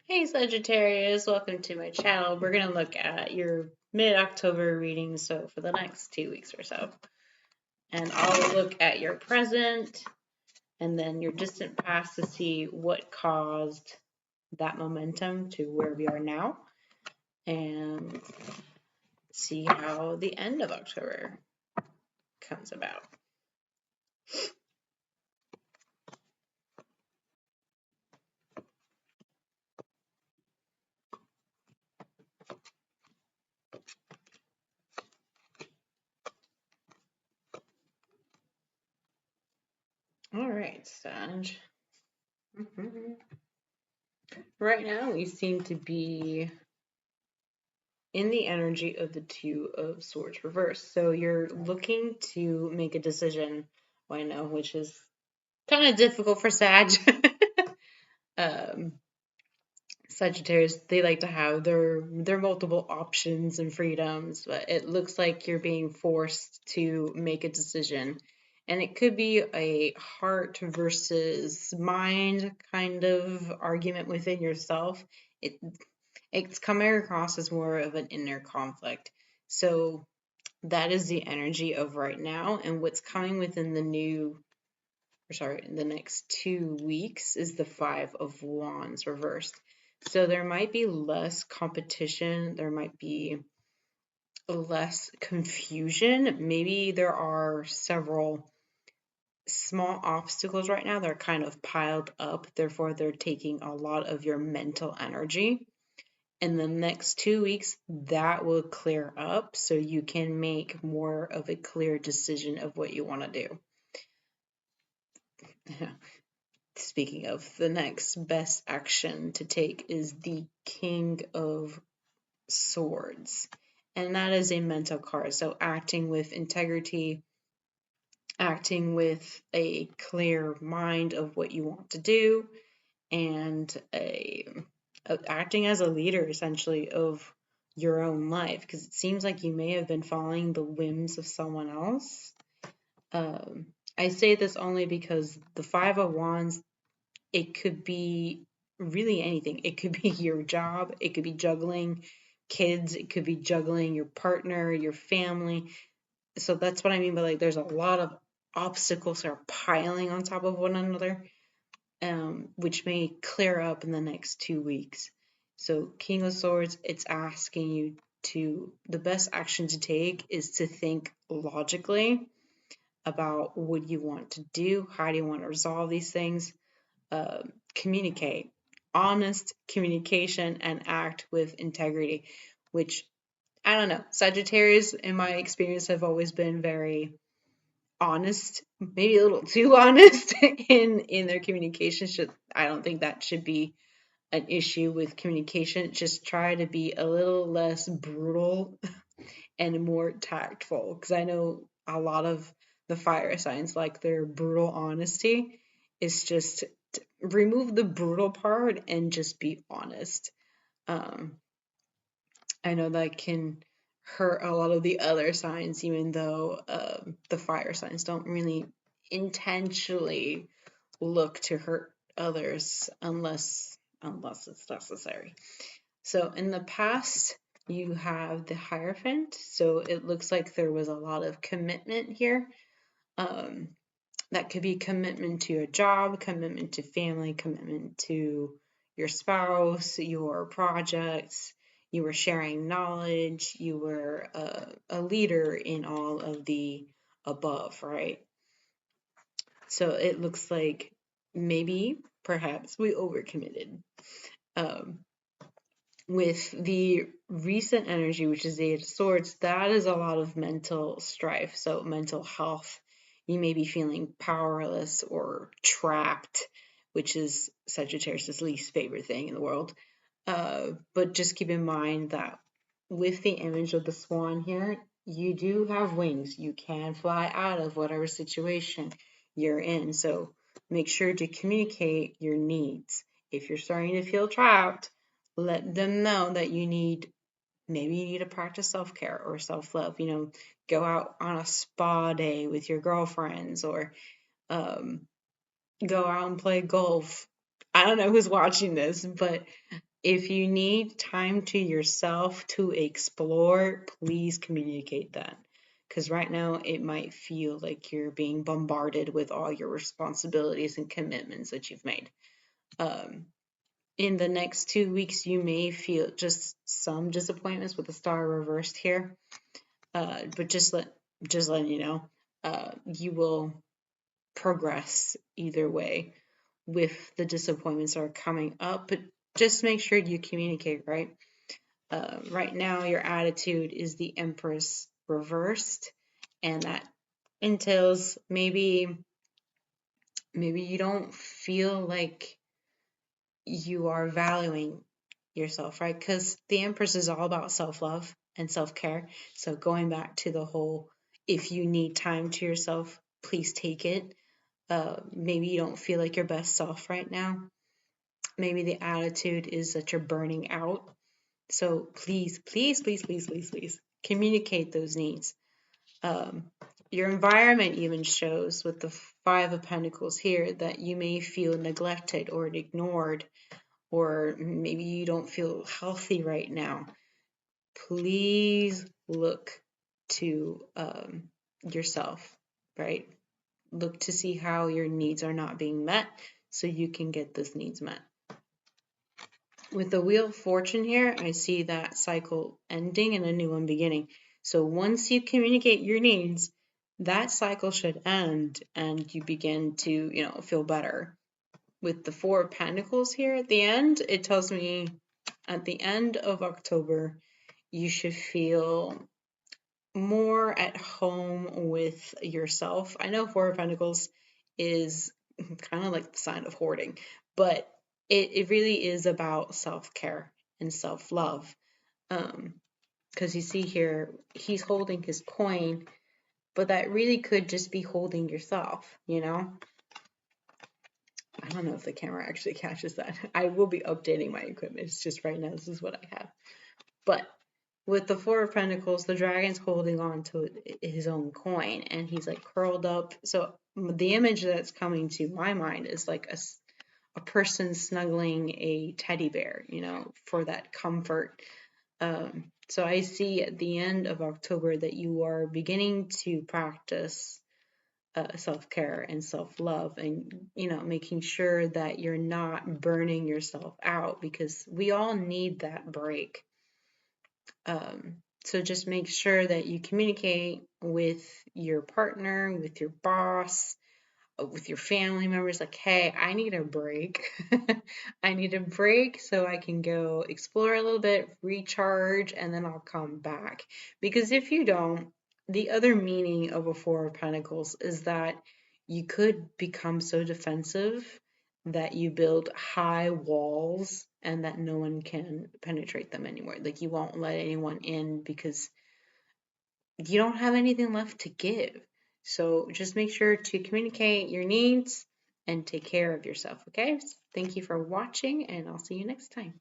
Hey Sagittarius, welcome to my channel. We're going to look at your mid-October reading, so for the next 2 weeks or so. And I'll look at your present and then your distant past to see what caused that momentum to where we are now and see how the end of October comes about. All right, Sag. Right now, we seem to be in the energy of the Two of Swords reversed. So you're looking to make a decision, I know, which is kind of difficult for Sag. um, Sagittarius, they like to have their multiple options and freedoms, but it looks like you're being forced to make a decision. And it could be a heart versus mind kind of argument within yourself. It's coming across as more of an inner conflict. So that is the energy of right now. And what's coming within the next 2 weeks is the Five of Wands reversed. So there might be less competition. There might be less confusion. Maybe there are several small obstacles right now that are kind of piled up. Therefore, they're taking a lot of your mental energy. In the next 2 weeks, that will clear up so you can make more of a clear decision of what you want to do. Speaking of, the next best action to take is the King of Swords. And that is a mental card. So acting with integrity, acting with a clear mind of what you want to do, and acting as a leader, essentially, of your own life. Because it seems like you may have been following the whims of someone else. I say this only because the Five of Wands, it could be really anything. It could be your job, it could be juggling kids, it could be juggling your partner, your family. So that's what I mean by, like, there's a lot of obstacles that are piling on top of one another, which may clear up in the next 2 weeks. So King of Swords, it's asking you the best action to take is to think logically about what you want to do, how do you want to resolve these things. Communicate, honest communication, and act with integrity, which, I don't know, Sagittarius, in my experience, have always been very honest, maybe a little too honest in their communication. I don't think that should be an issue with communication. Just try to be a little less brutal and more tactful, because I know a lot of the fire signs, like, their brutal honesty is just remove the brutal part and just be honest. I know that can hurt a lot of the other signs, even though the fire signs don't really intentionally look to hurt others unless it's necessary. So in the past, you have the Hierophant. So it looks like there was a lot of commitment here. That could be commitment to your job, commitment to family, commitment to your spouse, your projects. You were sharing knowledge. You were a leader in all of the above, right? So it looks like maybe, perhaps, we overcommitted. With the recent energy, which is the Eight of Swords, that is a lot of mental strife. So mental health, you may be feeling powerless or trapped, which is Sagittarius' least favorite thing in the world. But just keep in mind that with the image of the swan here, you do have wings. You can fly out of whatever situation you're in. So make sure to communicate your needs. If you're starting to feel trapped, let them know that maybe you need to practice self-care or self-love. Go out on a spa day with your girlfriends, or go out and play golf. I don't know who's watching this, but If you need time to yourself to explore, please communicate that. Because right now it might feel like you're being bombarded with all your responsibilities and commitments that you've made. In the next 2 weeks, you may feel just some disappointments with the star reversed here. But just letting you know, you will progress either way with the disappointments that are coming up. But just make sure you communicate, right? Right now, your attitude is the Empress reversed, and that entails maybe you don't feel like you are valuing yourself, right? Because the Empress is all about self-love and self-care. So going back to the whole, if you need time to yourself, please take it. Maybe you don't feel like your best self right now. Maybe the attitude is that you're burning out. So please, please, please, please, please, please communicate those needs. Your environment even shows with the Five of Pentacles here that you may feel neglected or ignored, or maybe you don't feel healthy right now. Please look to yourself, right? Look to see how your needs are not being met so you can get those needs met. With the Wheel of Fortune here, I see that cycle ending and a new one beginning. So once you communicate your needs, that cycle should end and you begin to, feel better. With the Four of Pentacles here at the end, it tells me at the end of October, you should feel more at home with yourself. I know Four of Pentacles is kind of like the sign of hoarding, but it really is about self-care and self-love. Because you see here, he's holding his coin, but that really could just be holding yourself. I don't know if the camera actually catches that. I will be updating my equipment. It's just right now, this is what I have. But with the Four of Pentacles, the dragon's holding on to his own coin and he's like curled up. So the image that's coming to my mind is like a person snuggling a teddy bear, for that comfort. So I see at the end of October that you are beginning to practice self-care and self-love, and making sure that you're not burning yourself out, because we all need that break. So just make sure that you communicate with your partner, with your boss, with your family members, like, hey, I need a break. I need a break so I can go explore a little bit, recharge, and then I'll come back. Because if you don't, the other meaning of a Four of Pentacles is that you could become so defensive that you build high walls and that no one can penetrate them anymore. Like, you won't let anyone in because you don't have anything left to give. So just make sure to communicate your needs and take care of yourself, okay? Thank you for watching, and I'll see you next time.